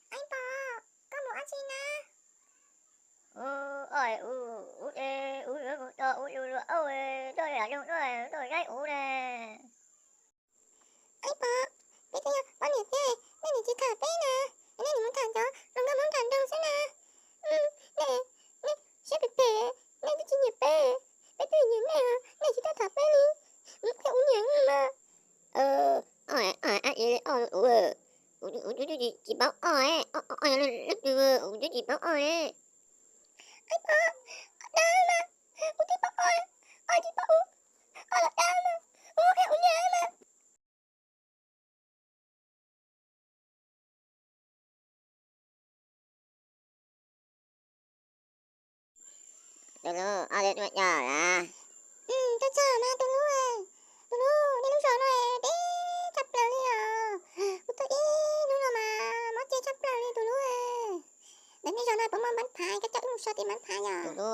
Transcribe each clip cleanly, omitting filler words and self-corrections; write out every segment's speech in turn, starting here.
Anh bò, con muốn ăn gì nè? Ơi ê ôi tôi là trong tôi gái nè. Anh bò, bây giờ con nhật thế, nên là chỉ thả bé nè. Nên là muốn thả cho, rồi con muốn thả đâu sẽ nè. Nè, nè, sẽ bị bể, nè tôi chỉ nhật bể. Bé tôi nhật nè, nè chỉ ta thả bé đi. Phải uống nhạc mà. Chị bảo chị bảo Anh bò, đau mà. Uống tí bò ơi, ơi chị bò uống. Là đau mà, uống cái uống nhạc mà. tôi nó đây tôi nhờ là Tôi chờ mà tôi luôn à. Tôi luôn, đi lúc rồi này, đi chập lời đi à. Tôi đi, lúc rồi mà, mất chơi chập lời đi tôi luôn à. Đến bây giờ này, bấm bắn thai, cái chắc lúc sao thì bắn thai à. tôi nó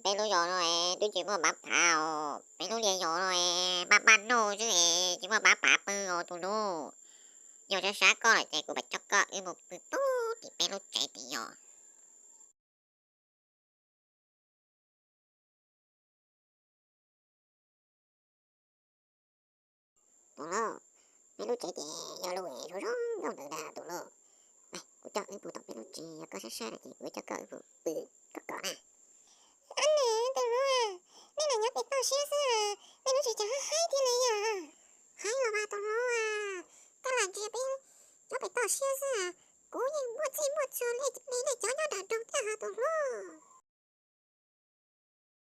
bé nó giò rồi tôi chỉ mà bắp thảo bé nó đen giò rồi bắp bánh đồ chứ chỉ mà bắp bắp rồi tôi nó giờ sẽ sáng con lại chạy của bạch cho cỡ một từ tốt thì bé nó chạy thì nhỏ tôi nó bé nó chạy thì nhỏ luôn rồi đó không được là tôi nó này của cho cái bộ tập bé nó chỉ có sát là chỉ của cho cỡ một từ có cỡ nè Anh nè, tôi luôn à. Nên là nhớ bị tao xé xưa à. Nên nó chỉ chẳng hay thế này à. hay là ba tôi nó Tao làm gì bị, nó bị tao xé xưa à. Cố nhiên mua gì mua cho lấy này cho nó